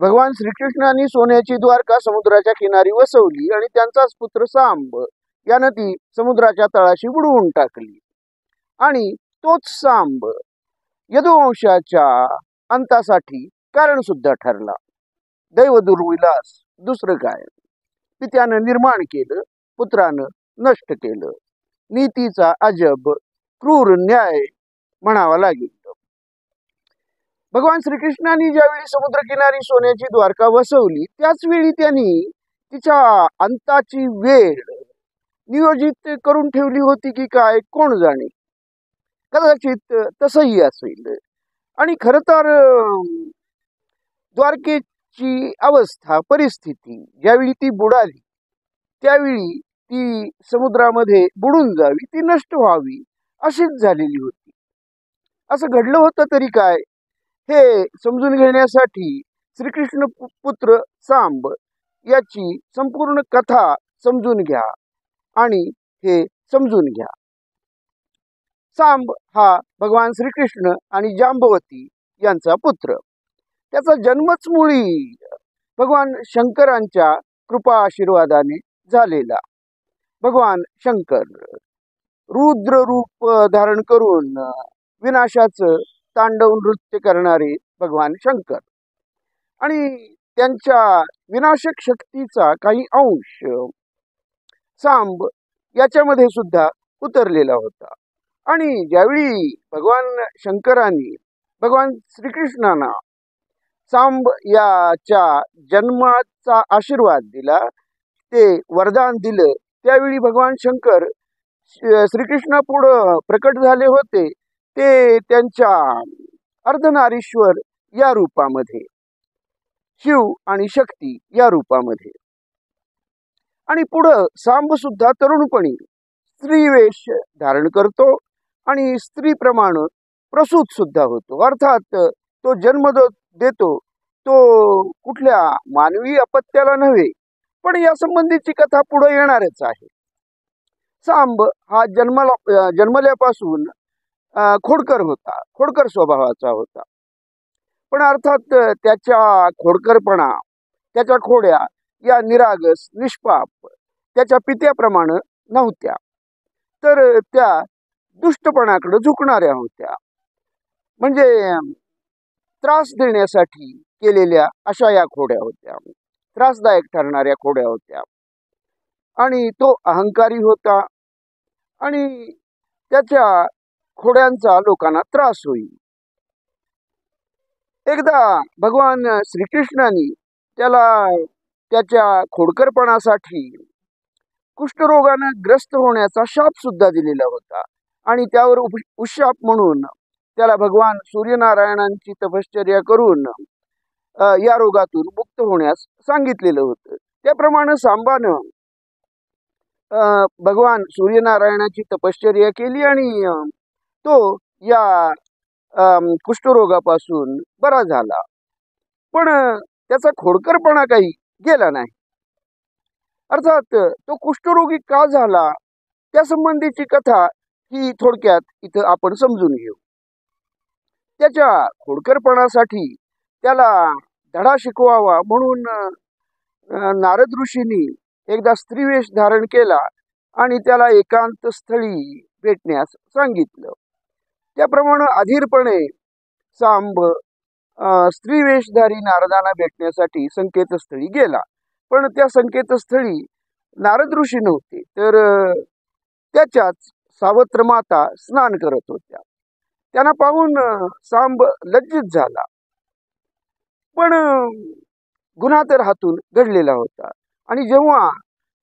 भगवान श्रीकृष्णांनी सोन्याची द्वारका समुद्राच्या किनारी वसवली आणि त्यांचाच पुत्र सांब यानं ती समुद्राच्या तळाशी बुडवून टाकली. आणि तोच सांब यदुवंशाच्या अंतासाठी कारण सुद्धा ठरला. दैव दुर्विलास, दुसरं काय. पित्यानं निर्माण केलं, पुत्रानं नष्ट केलं. नीतीचा अजब क्रूर न्याय म्हणावा लागेल. भगवान श्रीकृष्णांनी ज्यावेळी समुद्रकिनारी सोन्याची द्वारका वसवली त्याच वेळी त्यांनी तिच्या अंताची वेळ नियोजित करून ठेवली होती की काय कोण जाणे. कदाचित तसंही असेल. आणि खर तर द्वारकेची अवस्था परिस्थिती ज्यावेळी ती बुडाली त्यावेळी ती समुद्रामध्ये बुडून जावी, ती नष्ट व्हावी अशीच झालेली होती. असं घडलं होतं तरी काय हे समजून घेण्यासाठी श्रीकृष्ण पुत्र सांब याची संपूर्ण कथा समजून घ्या आणि हे समजून घ्या. सांब हा भगवान श्रीकृष्ण आणि जांबवती यांचा पुत्र. त्याचा जन्मच मुळी भगवान शंकरांच्या कृपा आशीर्वादाने झालेला. भगवान शंकर रुद्र रूप धारण करून विनाशाचं तांडव नृत्य करणारे भगवान शंकर आणि त्यांच्या विनाशक शक्तीचा काही अंश सांब याच्यामध्ये सुद्धा उतरलेला होता. आणि ज्यावेळी भगवान शंकरांनी भगवान श्रीकृष्णांना सांब याच्या जन्माचा आशीर्वाद दिला, ते वरदान दिलं, त्यावेळी भगवान शंकर श्रीकृष्णापुढं प्रकट झाले होते ते त्यांच्या अर्धनारीश्वर या रूपामध्ये, शिव आणि शक्ती या रूपामध्ये. आणि पुढं सांब सुद्धा तरुणपणी स्त्रीवेश धारण करतो आणि स्त्रीप्रमाणे प्रसूत सुद्धा होतो. अर्थात तो जन्म देतो तो कुठल्या मानवी अपत्याला नव्हे, पण या संबंधीची कथा पुढे येणारच आहे. सांब हा जन्मल्यापासून खोडकर होता, खोडकर स्वभावाचा होता. पण अर्थात त्याच्या खोडकरपणा, त्याच्या खोड्या या निरागस निष्पाप त्याच्या पित्याप्रमाणे नव्हत्या, तर त्या दुष्टपणाकडे झुकणाऱ्या होत्या. म्हणजे त्रास देण्यासाठी केलेल्या अशा या खोड्या होत्या, त्रासदायक ठरणाऱ्या खोड्या होत्या. आणि तो अहंकारी होता आणि त्याच्या खोड्यांचा लोकांना त्रास होईल. एकदा भगवान श्रीकृष्णांनी त्याला त्याच्या खोडकरपणासाठी कुष्ठरोगाने ग्रस्त होण्याचा शाप सुद्धा दिलेला होता. आणि त्यावर उशाप म्हणून त्याला भगवान सूर्यनारायणांची तपश्चर्या करून या रोगातून मुक्त होण्यास सांगितलेलं होतं. त्याप्रमाणे सांबानं भगवान सूर्यनारायणाची तपश्चर्या केली आणि तो या कुष्ठरोगापासून बरा झाला. पण त्याचा खोडकरपणा काही गेला नाही. अर्थात तो कुष्ठरोगी का झाला त्या संबंधीची कथा ही थोडक्यात इथं आपण समजून घेऊ. त्याच्या खोडकरपणासाठी त्याला धडा शिकवावा म्हणून नारद ऋषींनी एकदा स्त्रीवेश धारण केला आणि त्याला एकांत स्थळी भेटण्यास सांगितलं. त्याप्रमाणे अधीरपणे सांब स्त्रीवेशधारी नारदांना भेटण्यासाठी संकेतस्थळी गेला. पण त्या संकेतस्थळी नारद ऋषी नव्हते, तर त्याच्याच सावत्र माता स्नान करत होत्या. त्यांना पाहून सांब लज्जित झाला, पण गुन्हा तर हातून घडलेला होता. आणि जेव्हा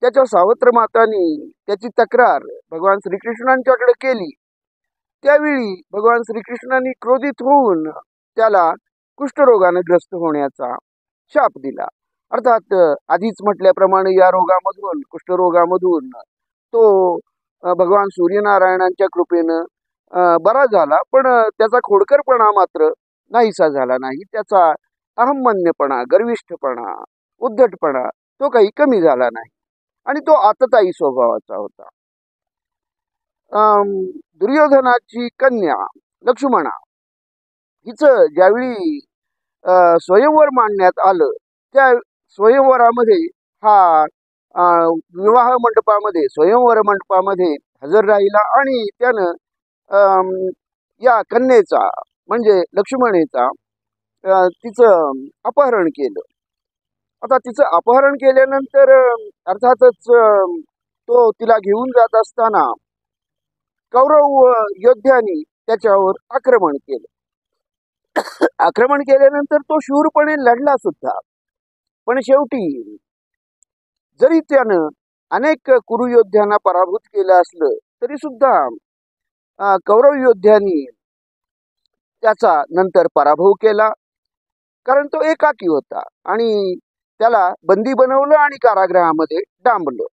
त्याच्या सावत्र मातांनी त्याची तक्रार भगवान श्रीकृष्णांच्याकडे केली त्यावेळी भगवान श्रीकृष्णांनी क्रोधित होऊन त्याला कुष्ठरोगाने ग्रस्त होण्याचा शाप दिला. अर्थात आधीच म्हटल्याप्रमाणे या रोगामधून, कुष्ठरोगामधून तो भगवान सूर्यनारायणांच्या कृपेनं बरा झाला, पण त्याचा खोडकरपणा मात्र नाहीसा झाला नाही. त्याचा अहंमन्यपणा, गर्विष्ठपणा, उद्धटपणा तो काही कमी झाला नाही आणि तो आतताई स्वभावाचा होता. दुर्योधनाची कन्या लक्ष्मणा हिचं ज्यावेळी स्वयंवर मांडण्यात आलं, त्या स्वयंवरामध्ये हा विवाह मंडपामध्ये स्वयंवर मंडपामध्ये हजर राहिला आणि त्यानं या कन्येचा म्हणजे लक्ष्मणेचा तिचं अपहरण केलं. आता तिचं अपहरण केल्यानंतर अर्थातच तो तिला घेऊन जात असताना कौरव योद्ध्यांनी त्याच्यावर आक्रमण केलं. आक्रमण केल्यानंतर तो शूरपणे लढला सुद्धा, पण शेवटी जरी त्यानं अनेक कुरुयोद्ध्यांना पराभूत केलं असलं तरी सुद्धा कौरव योद्ध्यांनी त्याचा नंतर पराभव केला, कारण तो एकाकी होता आणि त्याला बंदी बनवलं आणि कारागृहामध्ये डांबलं.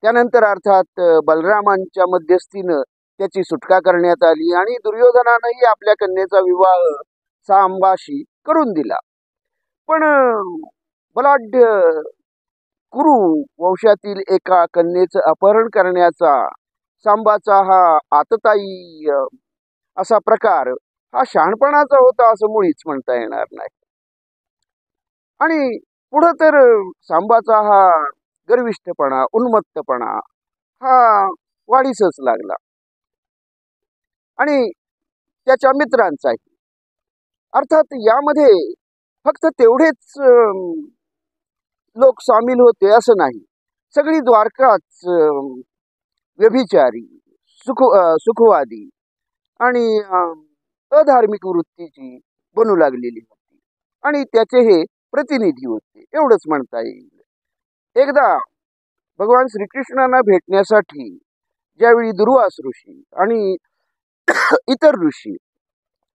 त्यानंतर अर्थात बलरामांच्या मध्यस्थीनं त्याची सुटका करण्यात आली आणि दुर्योधनानंही आपल्या कन्येचा विवाह सांबाशी करून दिला. पण बलाढ्य कुरु वंशातील एका कन्येचं अपहरण करण्याचा सांबाचा हा आतताई असा प्रकार हा शहाणपणाचा होता असं मुळीच म्हणता येणार नाही. आणि पुढं तर सांबाचा हा गर्विष्ठपणा, उन्मत्तपणा हा वाढीसच लागला आणि त्याच्या मित्रांचाही. अर्थात यामध्ये फक्त तेवढेच लोक सामील होते असं नाही. सगळी द्वारकाच व्यभिचारी, सुखवादी आणि अधार्मिक वृत्तीची बनू लागलेली होती आणि त्याचे हे प्रतिनिधी होते, एवढंच म्हणता येईल. एकदा भगवान श्रीकृष्णांना भेटण्यासाठी ज्यावेळी दुर्वास ऋषी आणि इतर ऋषी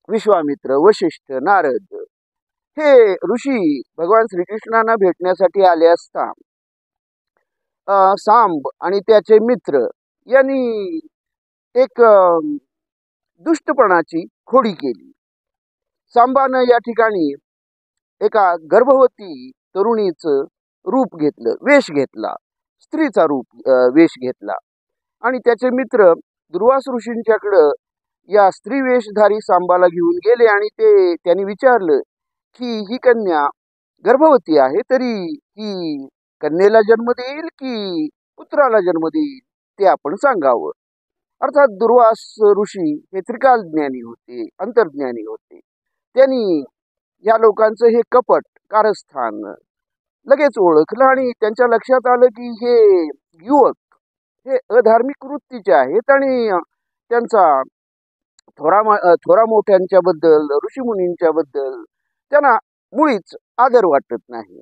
विश्वामित्र, वशिष्ठ, नारद हे ऋषी भगवान श्रीकृष्णांना भेटण्यासाठी आले असता सांब आणि त्याचे मित्र यांनी एक दुष्टपणाची खोडी केली. सांबानं या ठिकाणी एका गर्भवती तरुणीचं रूप घेतलं, वेश घेतला, स्त्रीचा वेश घेतला आणि त्याचे मित्र दुर्वास ऋषींच्याकडं या स्त्री वेशधारी सांबाला घेऊन गेले आणि त्यांनी विचारलं की ही कन्या गर्भवती आहे, तरी ही कन्येला जन्म देईल की पुत्राला जन्म देईल ते आपण सांगावं. अर्थात दुर्वास ऋषी हे त्रिकाल ज्ञानी होते, अंतर्ज्ञानी होते. त्यांनी या लोकांचं हे कपट कारस्थान लगेच ओळखलं आणि त्यांच्या लक्षात आलं की हे युवक हे अधार्मिक वृत्तीचे आहेत आणि त्यांचा थोरा मोठ्यांच्या बद्दल, ऋषीमुनींच्या बद्दल त्यांना मुळीच आदर वाटत नाही.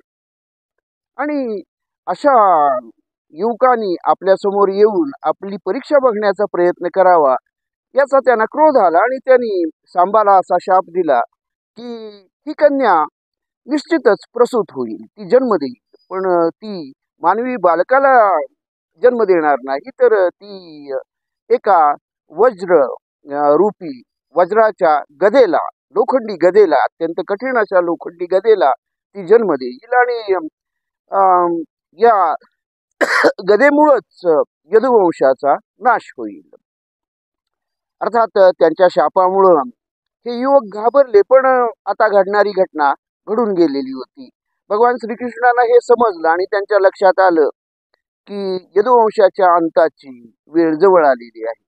आणि अशा युवकांनी आपल्या समोर येऊन आपली परीक्षा बघण्याचा प्रयत्न करावा याचा त्यांना क्रोध आला आणि त्यांनी सांबाला असा शाप दिला की ही कन्या निश्चितच प्रसूत होईल, ती जन्म देईल, पण ती मानवी बालकाला जन्म देणार नाही, तर ती एका वज्र रूपी वज्राच्या गदेला, लोखंडी गदेला, अत्यंत कठीण अशा लोखंडी गदेला ती जन्म देईल आणि या गदेमुळंच यदुवंशाचा नाश होईल. अर्थात त्यांच्या शापामुळं हे युवक घाबरले, पण आता घडणारी घटना घडून गेलेली होती. भगवान श्रीकृष्णांना हे समजलं आणि त्यांच्या लक्षात आलं की यदुवंशाच्या अंताची वेळ जवळ आलेली आहे.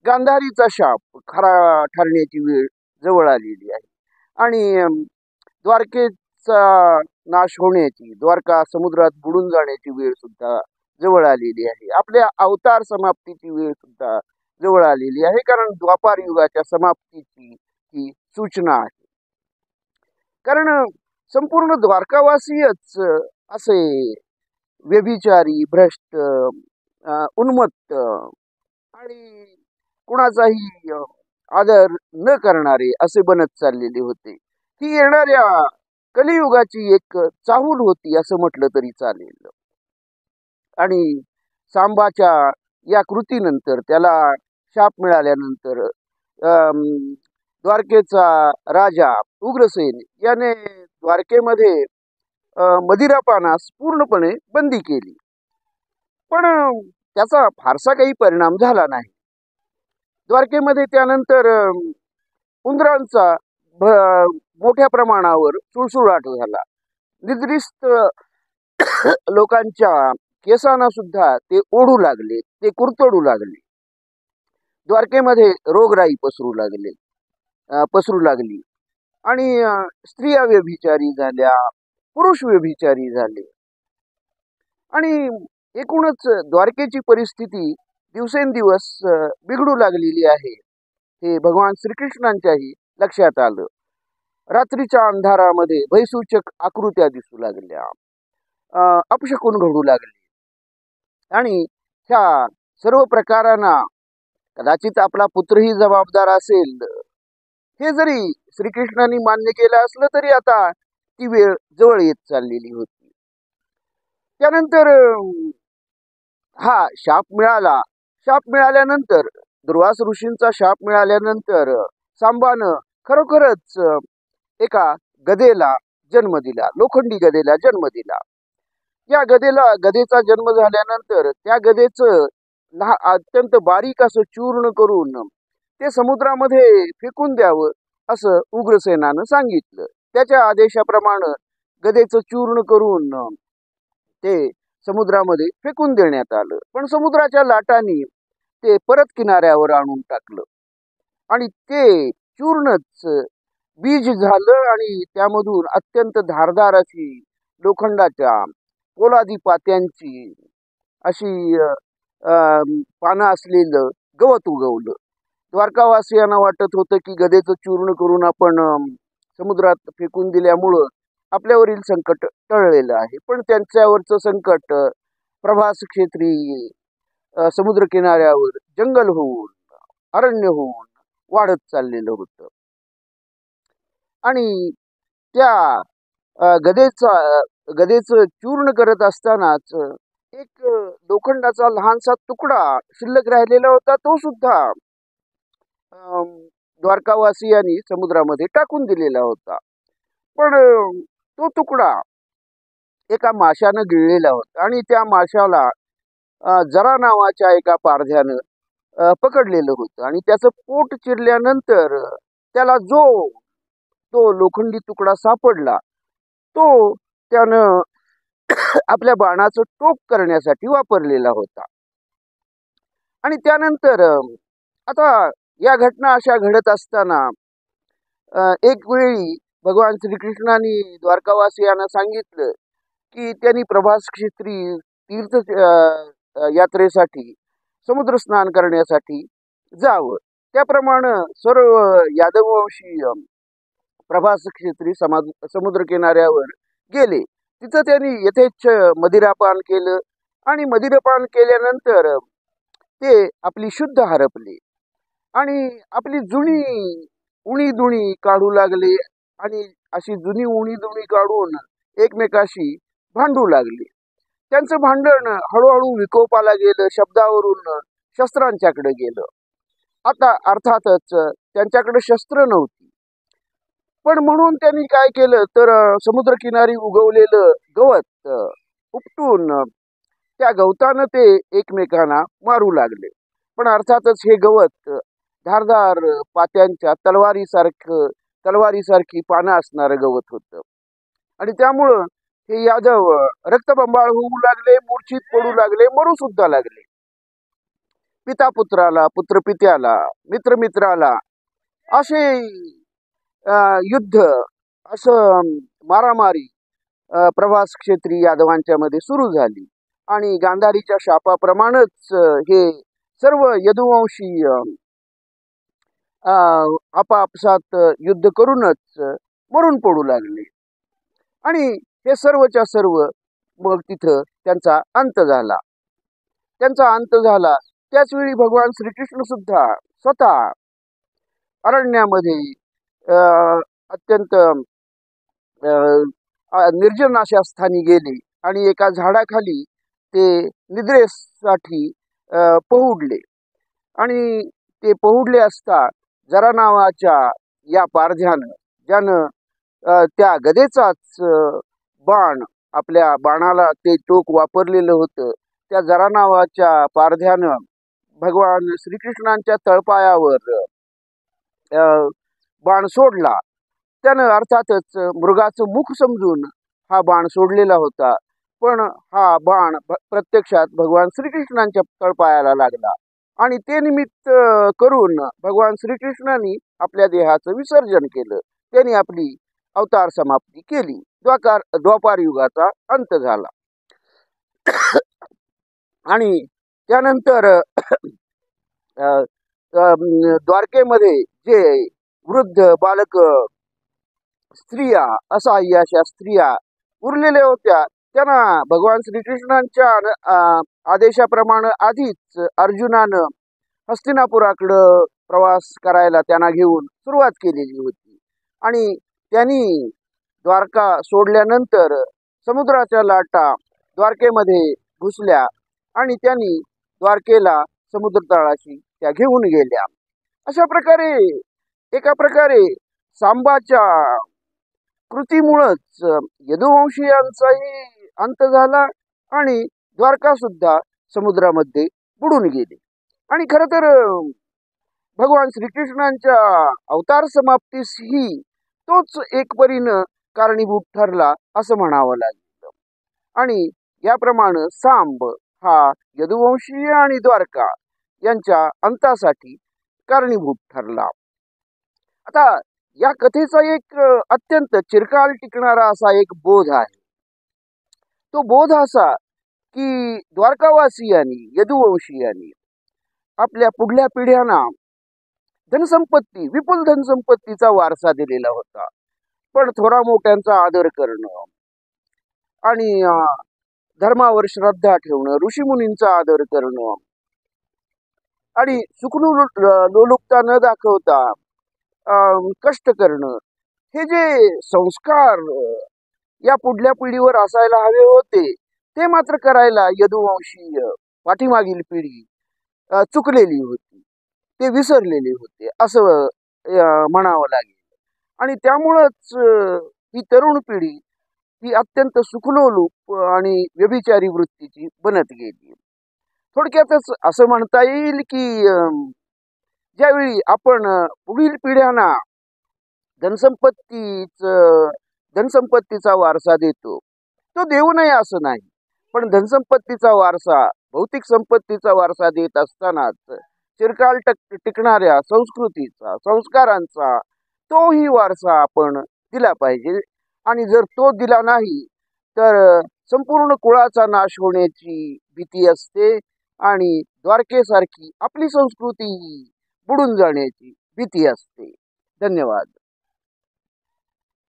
गांधारीचा शाप खरा ठरण्याची वेळ जवळ आलेली आहे आणि द्वारकेचा नाश होण्याची, द्वारका समुद्रात बुडून जाण्याची वेळ सुद्धा जवळ आलेली आहे. आपल्या अवतार समाप्तीची वेळ सुद्धा जवळ आलेली आहे, कारण द्वापार युगाच्या समाप्तीची ही सूचना आहे. कारण संपूर्ण द्वारकावासीच असे व्यभिचारी, भ्रष्ट, उन्मत्त आणि कुणाचाही आदर न करणारे असे बनत चाललेले होते. ही येणाऱ्या कलियुगाची एक चाहूल होती असं म्हटलं तरी चालेल. आणि सांबाच्या या कृतीनंतर, त्याला शाप मिळाल्यानंतर द्वारकेचा राजा उग्रसेन याने द्वारकेमध्ये मदिरापानास पूर्णपणे बंदी केली, पण त्याचा फारसा काही परिणाम झाला नाही. द्वारकेमध्ये त्यानंतर उंदरांचा मोठ्या प्रमाणावर सुळसुळाट झाला. निद्रिस्त लोकांच्या केसांना सुद्धा ते ओढू लागले, ते कुरतडू लागले. द्वारकेमध्ये रोगराई पसरू लागली आणि स्त्रिया व्यभिचारी झाल्या, पुरुष व्यभिचारी झाले आणि एकूणच द्वारकेची परिस्थिती दिवसेंदिवस बिघडू लागलेली आहे हे भगवान श्रीकृष्णांच्याही लक्षात आलं. रात्रीच्या अंधारामध्ये भयसूचक आकृत्या दिसू लागल्या, अपशकुन घडू लागले आणि ह्या सर्व प्रकारांना कदाचित आपला पुत्रही जबाबदार असेल हे जरी श्रीकृष्णांनी मान्य केलं असलं तरी आता ती वेळ जवळ येत चाललेली होती. त्यानंतर हा शाप मिळाला. शाप मिळाल्यानंतर, दुर्वास ऋषींचा शाप मिळाल्यानंतर सांबानं खरोखरच एका गदेला जन्म दिला, लोखंडी गदेला जन्म दिला. या गदेचा जन्म झाल्यानंतर त्या गदेचं अत्यंत बारीक असं चूर्ण करून ते समुद्रामध्ये फेकून द्यावं असं उग्रसेनानं सांगितलं. त्याच्या आदेशाप्रमाणे गदेचं चूर्ण करून ते समुद्रामध्ये फेकून देण्यात आलं. पण समुद्राच्या लाटांनी ते परत किनाऱ्यावर आणून टाकलं आणि ते चूर्णच बीज झालं आणि त्यामधून अत्यंत धारदार अशी लोखंडाच्या पोलादी पात्यांची अशी पानं असलेलं गवत उगवलं. द्वारकावासियांना वाटत होतं की गदेचं चूर्ण करून आपण समुद्रात फेकून दिल्यामुळं आपल्यावरील संकट टळलेलं आहे. पण त्यांच्यावरचं संकट प्रभास क्षेत्री समुद्र किनाऱ्यावर जंगल होऊन, अरण्य होऊन वाढत चाललेलं होतं आणि त्या गदेचं चूर्ण करत असतानाच एक लोखंडाचा लहानसा तुकडा शिल्लक राहिलेला होता. तो सुद्धा द्वारकावासियांनी समुद्रामध्ये टाकून दिलेला होता. पण तो तुकडा एका माशानं गिळलेला होता आणि त्या माशाला जरा नावाच्या एका पारध्यानं पकडलेलं होतं आणि त्याचं पोट चिरल्यानंतर त्याला तो लोखंडी तुकडा सापडला, तो त्यानं आपल्या बाणाचं टोक करण्यासाठी वापरलेला होता. आणि त्यानंतर आता या घटना अशा घडत असताना एक वेळी भगवान श्रीकृष्णांनी द्वारकावासियांना सांगितलं की त्यांनी प्रभास क्षेत्री तीर्थ यात्रेसाठी समुद्र स्नान करण्यासाठी जावं. त्याप्रमाणे सर्व यादववंशी प्रभास क्षेत्री समुद्र किनाऱ्यावर गेले. तिथं त्यांनी यथेच्छ मदिरापान केलं आणि मदिरापान केल्यानंतर ते आपली शुद्ध हरपले आणि आपली जुनी उणी दुणी काढू लागले आणि अशी जुनी उणी दुणी काढून एकमेकाशी भांडू लागले. त्यांचं भांडण हळूहळू विकोपाला गेलं, शब्दावरून शस्त्रांच्याकडे गेलं. आता अर्थातच त्यांच्याकडे शस्त्र नव्हती, पण म्हणून त्यांनी काय केलं तर समुद्रकिनारी उगवलेलं गवत उपटून त्या गवतानं ते एकमेकांना मारू लागले. पण अर्थातच हे गवत धारदार पात्यांच्या तलवारीसारखी पानं असणारं गवत होतं आणि त्यामुळं हे यादव रक्तबंबाळ होऊ लागले, मूर्छित पडू लागले, मरू सुद्धा लागले. पिता पुत्राला, पुत्र पित्याला, मित्र मित्राला असे युद्ध, असं मारामारी प्रभास क्षेत्री यादवांच्या मध्ये सुरू झाली आणि गांधारीच्या शापाप्रमाणेच हे सर्व यदुवंशी आपापसात युद्ध करूनच मरून पडू लागले आणि हे सर्वच्या सर्व मग तिथं त्यांचा अंत झाला. त्याचवेळी भगवान श्रीकृष्ण सुद्धा स्वतः अरण्यामध्ये अत्यंत निर्जन अशा स्थानी गेले आणि एका झाडाखाली ते निद्रेसाठी पहुडले आणि ते पहुडले असता जरा नावाच्या या पारध्यानं, ज्यानं त्या गदेचाच बाण, आपल्या बाणाला ते टोक वापरलेलं होतं, त्या जरा नावाच्या पारध्यानं भगवान श्रीकृष्णांच्या तळपायावर बाण सोडला त्यानं अर्थातच मृगाचं मुख समजून हा बाण सोडलेला होता, पण हा बाण प्रत्यक्षात भगवान श्रीकृष्णांच्या तळपायाला लागला आणि ते निमित्त करून भगवान श्रीकृष्णांनी आपल्या देहाचं विसर्जन केलं. त्यांनी आपली अवतार समाप्ती केली. द्वापार युगाचा अंत झाला. आणि त्यानंतर द्वारकेमध्ये जे वृद्ध बालक स्त्रिया, असहाय्य अशा स्त्रिया उरलेल्या होत्या, त्यांना भगवान श्रीकृष्णांच्या आदेशाप्रमाणे आधीच अर्जुनानं हस्तिनापुराकडं प्रवास करायला त्यांना घेऊन सुरुवात केलेली होती. आणि त्यांनी द्वारका सोडल्यानंतर समुद्राच्या लाटा द्वारकेमध्ये घुसल्या आणि त्यांनी द्वारकेला समुद्र तळाशी त्या घेऊन गेल्या. अशा प्रकारे एका प्रकारे सांबाच्या कृतीमुळेच यदुवंशीयांचाही अंत झाला आणि द्वारका सुद्धा समुद्रामध्ये बुडून गेली. आणि खर तर भगवान श्रीकृष्णांच्या अवतार समाप्तीसही तोच एक परीनं कारणीभूत ठरला असं म्हणावं लागेल. आणि याप्रमाणे सांब हा यदुवंशीय आणि द्वारका यांच्या अंतासाठी कारणीभूत ठरला. आता या कथेचा एक अत्यंत चिरकाल टिकणारा असा एक बोध आहे. तो बोध असा की द्वारकावासियांनी, यदुवंशीयांनी आपल्या पुढल्या पिढ्यांना धनसंपत्ती, विपुल धनसंपत्तीचा वारसा दिलेला होता, पण थोरा मोठ्यांचा आदर करणं आणि धर्मावर श्रद्धा ठेवणं, ऋषीमुनींचा आदर करणं आणि सुखलोलुपता न दाखवता कष्ट करणं, हे जे संस्कार या पुढल्या पिढीवर असायला हवे होते, ते मात्र करायला यदुवंशीय पाठीमागील पिढी चुकलेली होती, ते विसरलेले होते असं म्हणावं लागेल. आणि त्यामुळंच ही तरुण पिढी ही अत्यंत सुखलोलूप आणि व्यभिचारी वृत्तीची बनत गेली. थोडक्यातच असं म्हणता येईल की ज्यावेळी आपण पुढील पिढ्यांना धनसंपत्तीचा वारसा देतो, तो देऊ नये असं नाही, पण धनसंपत्तीचा वारसा, भौतिक संपत्तीचा वारसा देत असतानाच चिरकाल टिकणाऱ्या संस्कृतीचा, संस्कारांचा तोही वारसा आपण दिला पाहिजे. आणि जर तो दिला नाही तर संपूर्ण कुळाचा नाश होण्याची भीती असते आणि द्वारकेसारखी आपली संस्कृती बुडून जाण्याची भीती असते. धन्यवाद.